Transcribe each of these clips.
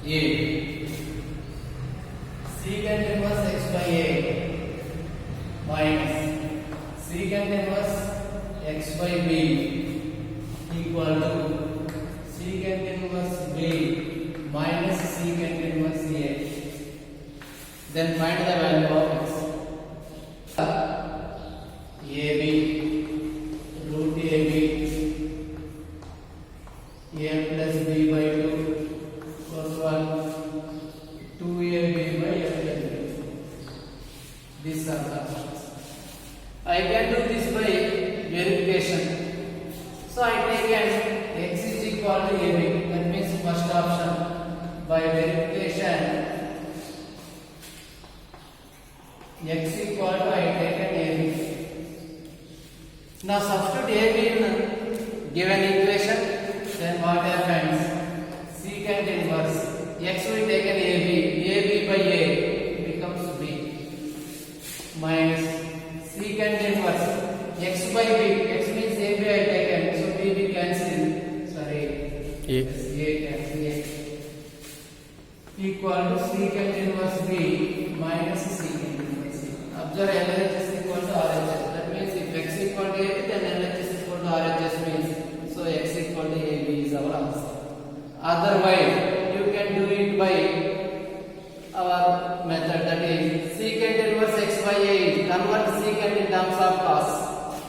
A. Secant inverse x by A minus secant inverse x by B equal to secant inverse B minus secant inverse A. Then find the value of x. AB root AB A plus B by 2 plus 1 2AB by A plus B. These are the options. I can do this by verification. So I take an x is equal to AB. That means first option by verification. X equal to I take an AB. Now substitute AB in given equation. Then what happens? Secant inverse x will take an AB. AB by A becomes B minus secant inverse x by B. X means AB I taken, so B cancel. Sorry, A cancel A equal to secant inverse B minus secant inverse A. Observe LHS is equal to RHS. That means if x equal to AB, then LHS is equal to RHS means so x equal to AB is our answer. Otherwise, you can do it by our method, that is secant inverse x by A. Convert secant in terms of cos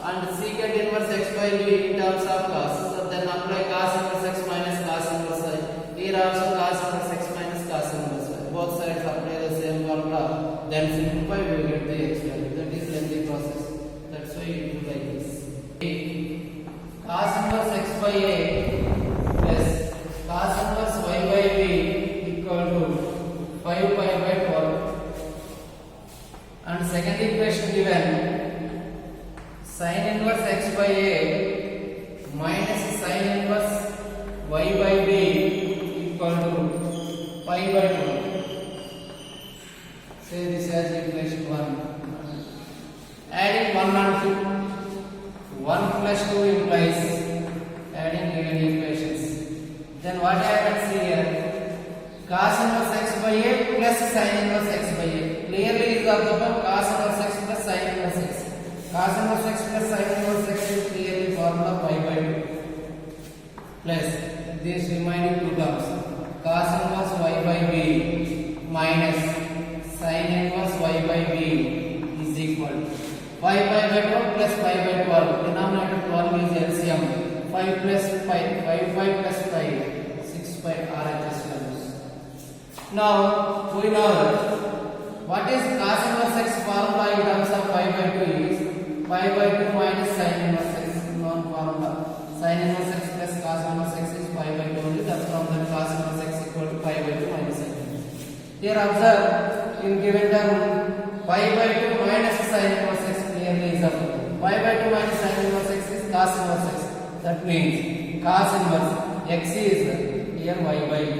and secant inverse x by B in terms of cos. So then apply cos inverse x minus cos inverse y. Here also cos inverse x minus cos inverse y. Both sides apply the same formula. Then simplify, we will get the x value. That is lengthy process. That's why you do like this. Cos inverse x by A plus cos inverse y by B equal to 5 pi by 12. And second equation given sin inverse x by A minus sin inverse y by B equal to pi by 12. Say this as equation 1. Adding 1 and 2. 1 plus 2 implies adding given equations. Then what happens here? Cos inverse x by A plus sin inverse x by A. Clearly is of the above cos inverse x plus sin inverse x. Cos inverse x plus sin inverse x is clearly formula pi by 2 plus these remaining two terms cos inverse y by B minus sin inverse y by B is equal to 5 pi by 12 plus 5 by 12. Denominator 12 is LCM. 5 plus 5, 5 plus 5, 6 pi RHS values. Now we know what is cos inverse x formula in terms of 5 by 2 is 5 by 2 minus sin inverse x known formula. Sin inverse x plus cos inverse x is 5 by 2 only. That's from that cos inverse x equal to 5 by 2 minus sin inverse. Here observe in given term 5 by 2 minus sin inverse x clearly is up. 5 by 2 minus sin inverse x is cos inverse x. That means cos inverse x is here y by b.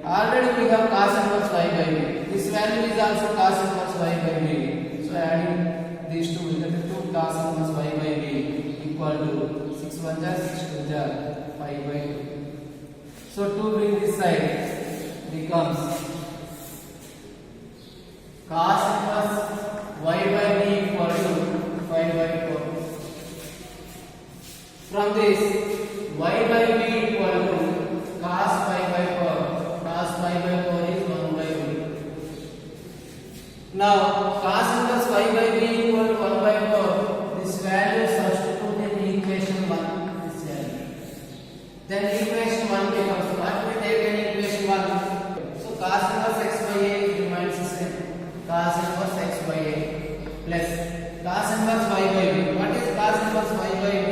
Already we have cos inverse y by b. This value is also cos inverse y by b. So adding these two, we get 2 cos inverse y by b equal to 6 1 jar 6 2 jar 5 by 2. So to bring this side becomes cos inverse y by b equal to 5 by 4. From this y by b equal to cos pi by 4. Cos pi by 4 is 1 by b. Now cos inverse y by b equal to 1 by 4. This value substitute in equation 1. This value. Then equation 1 becomes what we take in equation 1. So cos inverse x by a remains the same. Cos inverse x by a plus cos inverse y by b. What is cos inverse y by b?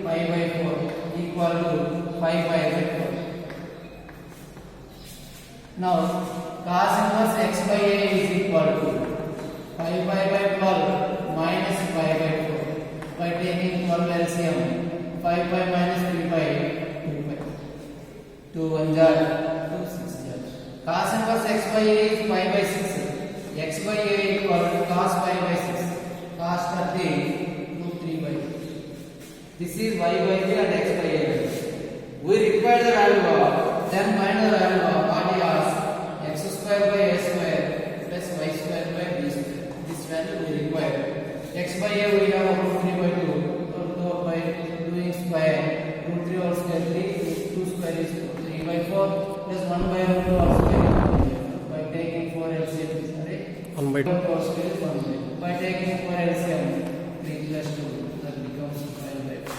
5 by 4 equal to 5 pi by 4. Now cos inverse x by a is equal to 5 pi by 12 minus pi by 4. By taking 12 LCM, 5 pi minus 3 pi, 2 pi. 2 1 jar, 2 6 jar. Cos inverse x by a is 5 by 6. X by a equal to cos pi by 6. Cos 30, 2 3 by 2. This is y by b and x by a. We require the value of, then find the value of what he asks. plus 1 by root 2 whole square by taking 4 LCM. Sorry, 1 by 2. Whole square is 1 by 2. By taking 4 LCM, 3 plus 2, that becomes 5 by 4.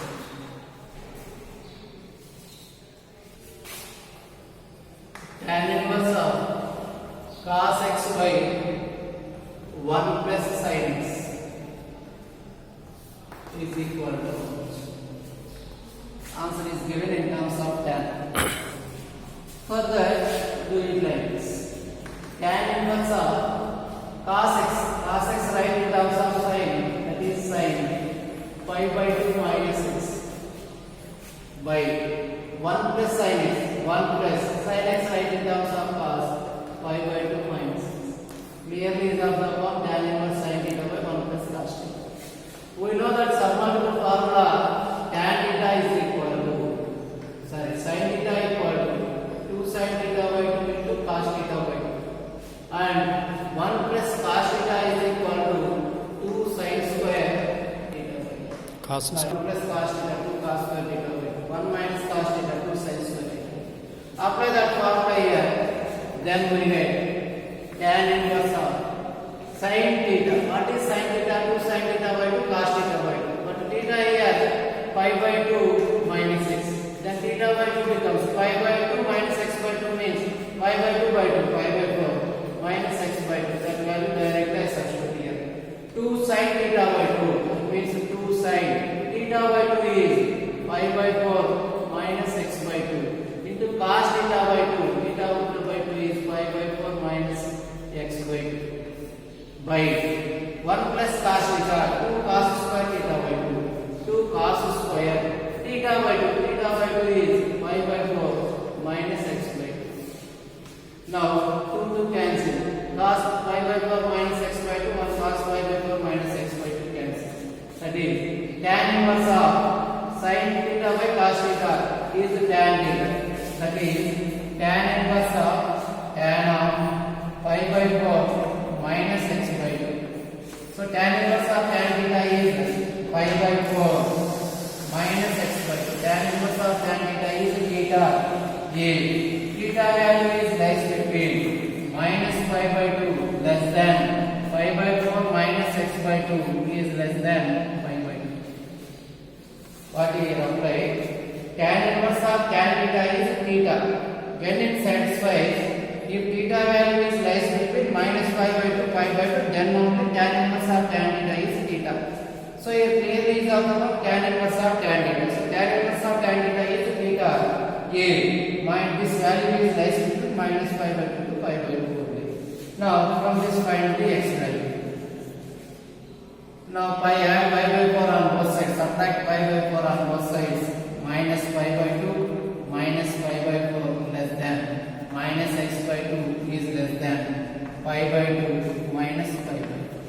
Tan inverse of cos x by 1 plus sin x is equal to, answer is given in terms of tan. Further, do it like this. Tan inverse of cos x right in terms of sin, that is sin 5 by 2 minus x by 1 plus sin x, 1 plus sin x right in terms of cos 5 by 2 minus x. Clearly is of the form tan inverse sin theta by 1 plus cos theta. We know that submultiple formula tan theta is equal to, sorry, sin theta equal to 2 sin theta by 2 into cos theta by 2, and 1 plus cos theta is equal to 2 sin square theta by 2. Cos 2 plus cos theta, 2 cos square theta by 2. 1 minus cos theta, 2 sin square theta. Apply that formula here, then we get tan inverse of sin theta. What is sin theta? 2 sin theta by 2 cos theta by 2. But theta here 5 by 2 minus x. Then theta by 2 becomes 5 by 2 minus x by 2 means 5 by 2 by 2, 5 by 4 minus x by 2. That value directly I substitute here. 2 sin theta by 2, that means 2 sin theta by 2 is 5 by 4 minus x by 2 into cos theta by 2. Theta by 2 is 5 by 4 minus x by 2 by 1 plus cos theta, 2 cos square theta by 2, 2 cos square theta by 2. Theta by 2 is 5 by 4 minus x by 2. Now 2 to cancel. Cos 5 by 4 minus x by 2, 1 cos 5 by 4 minus x by 2 cancel. That is tan inverse of sin theta by cos theta is tan theta. That is tan inverse of tan of 5 by 4 minus x by 2. So tan inverse of tan theta is 5 by 4 minus x by 2. Tan inverse of tan theta is theta a. Theta value is lies between minus 5 by 2 less than 5 by 4 minus x by 2 is less than 5 by 2. What is applied? Tan inverse of tan theta is theta. When it satisfies, if theta value is lies between minus 5 by 2, 5 by 2, then only tan inverse of tan theta is theta. So here clearly is of the tan inverse of tan theta. So tan inverse of tan theta is theta a. This value is lies between minus 5 by 2 to 5 by 2 only. Now from this find the x value. Now pi add pi by 4 on both sides. Subtract pi by 4 on both sides. Minus pi by 2 minus pi by 4 less than minus x by 2 is less than pi by 2 minus pi by 2.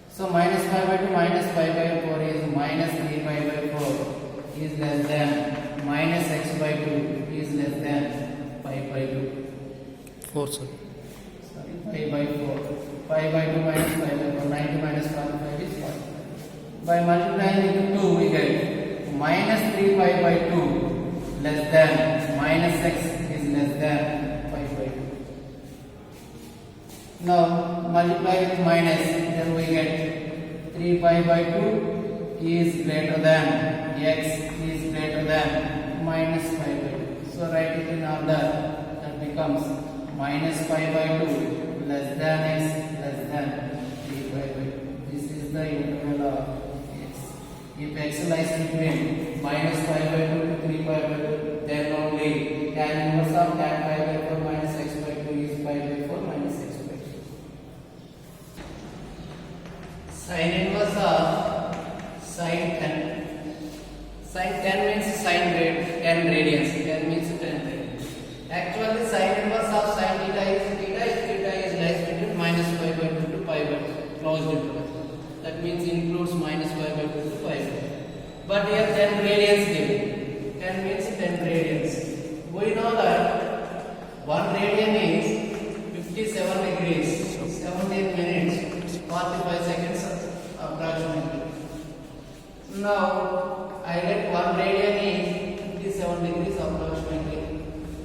So minus pi by 2 minus pi by 4 is minus 3 pi by 4 is less than minus x by 2 is less than pi by 2. 4, sir. Sorry, pi by 4. Pi by 2 minus pi by 4. 90 minus 45 is 45. By multiplying into 2 we get minus 3 pi by 2 less than minus x is less than pi by 2. Now multiply with minus, then we get 3 pi by 2 is greater than x is greater than minus pi by 2. So write it in order. That becomes minus pi by 2 less than x less than 3 pi by 2. This is the interval of x. If x lies between minus pi by 2 to 3 pi by 2, then only tan inverse of tan pi by 4 minus x by 2 is pi by 4 minus x by 2. Sin inverse of sin 10. Sin 10 means sin 10 radians. 10 means 10 radians. Actually, sin inverse of sin theta is theta if theta is lies between minus pi by 2 to pi by 2. Closed interval. That means includes minus pi by 2 to pi by 2. But here 10 radians given. 10 means 10 radians. We know that 1 radian is 57 degrees, 17 minutes, 45 seconds approximately. Now I get 1 radian is 57 degrees approximately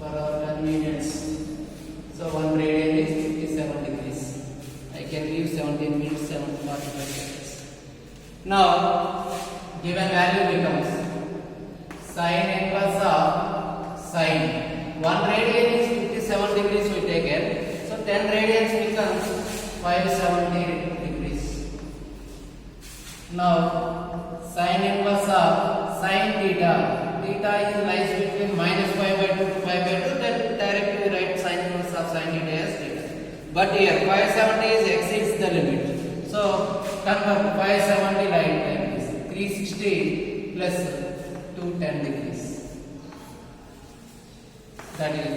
per hour 10 convenience. So 1 radian is 57 degrees. I can leave 17 minutes, 7:45 seconds. Now, given value becomes sin inverse of sin. 1 radian is 57 degrees we take it. So 10 radians becomes 570 degrees. Now, sin inverse of sin theta. Theta is lies between minus pi by 2 to pi by 2. Then directly write sin inverse of sin theta as theta. But here 570 is exceeds the limit. So convert 570 like this. 360 plus 210 degrees. That is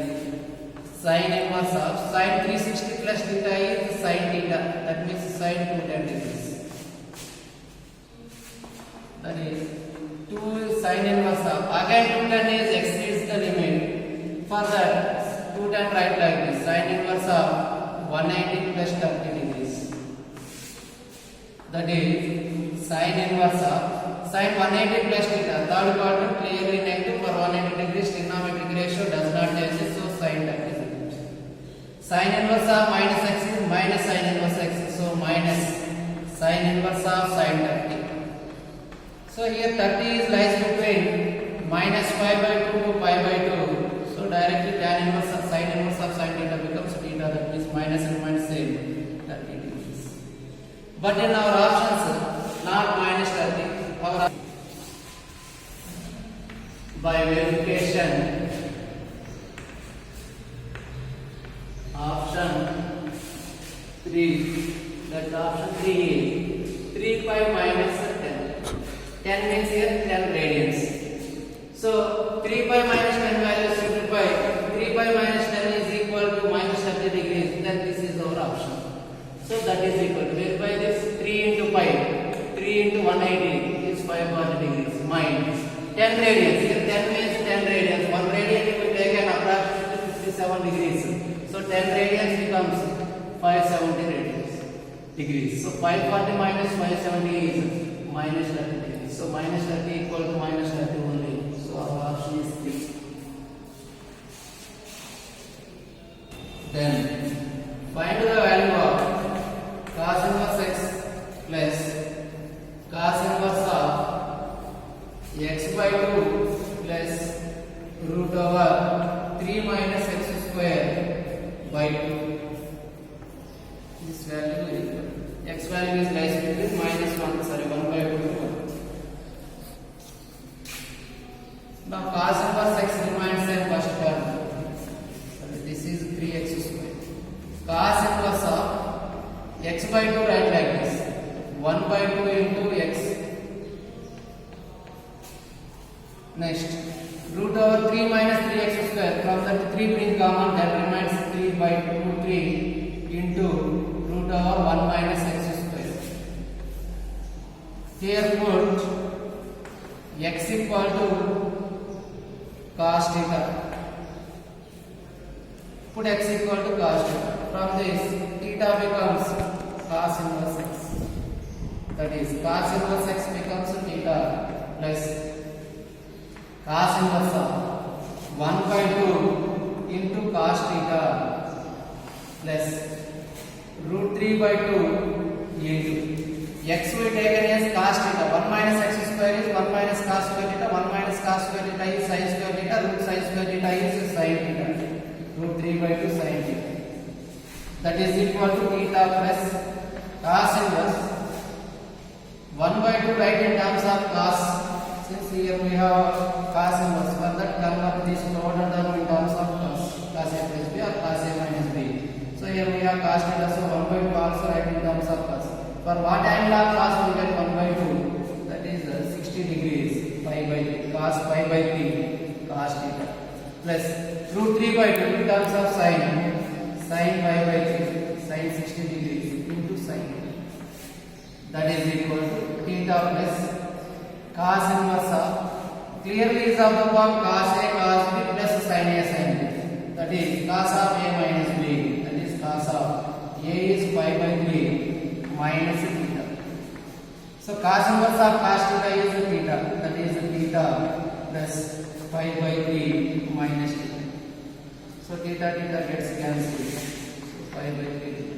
sin inverse of sin 360 plus theta is sin theta. That means sin 210 degrees. That is 2 sin inverse of again 210 is exceeds the limit. For that 210 write like this. Sin inverse of 180 plus 30 degrees. That is sin inverse of sin 180 plus theta. Third quadrant clearly negative. For 180 degrees trigonometric ratio does not change. So sin 30 degrees. Sin inverse of minus x is minus sin inverse x. So minus sin inverse of sin 30. So here 30 is lies between minus pi by 2 to pi by 2. So directly tan inverse of sin theta becomes theta. That means minus remains same, 30 degrees. But in our options, not minus 30. Our by verification, option 3. That option 3 is 3 pi minus 10. 10 means here 10 radians. So 3 pi minus 10 value simplify. 3 pi minus 10 is equal to minus 30 degrees. Then this is our option. So that is equal to verify this 3 into pi. 3 into 180 is 540 degrees minus 10 radians. Here 10 means 10 radians. 1 radian if we take an approximately 57 degrees. So 10 radians becomes 570 degrees. So 540 minus 570 is minus 30 degrees. So minus 30 equal to minus 30 only. So our option is 3. Then find the value of cos inverse x plus cos inverse of x by 2 plus root over 3 minus x square by 2. This value is x value is lies between minus 1 by 2 to 1. Now cos inverse x remains same first term. So this is 3x square. Cos inverse of x by 2 write like this. 1 by 2 into x. Next root over 3 minus 3x square. From that 3 bring common, that remains 3 by 2 3 into root over 1 minus x square. Here put x equal to cos theta. Put x equal to cos theta. From this, theta becomes cos inverse x. That is, cos inverse x becomes theta plus cos inverse of 1 by 2 into cos theta plus root 3 by 2 into x we taken as cos theta. 1 minus x square is 1 minus cos square theta. 1 minus cos square theta is sin square theta. Root sin square theta is sin theta. Root 3 by 2 sin theta. That is equal to theta plus cos inverse 1 by 2 write in terms of cos. Since here we have cos inverse, for that convert this order term in terms of cos. Cos a plus b or cos a minus b. So here we have cos theta. So 1 by 2 also write in terms of cos. For what angle of cos we get 1 by 2. That is 60 degrees. Pi by 3. Cos pi by 3. Cos theta. Plus root 3 by 2 in terms of sin. Sin pi by 3. Sin 60 degrees into sin. That is equal to theta plus cos inverse of, clearly is of the form cos a cos b plus sin a sin b. That is cos of a minus b. That is cos of a is pi by 3 minus theta. So cos inverse of cos theta is theta. That is theta plus pi by 3 minus theta. So theta gets cancelled. So 5 by 3.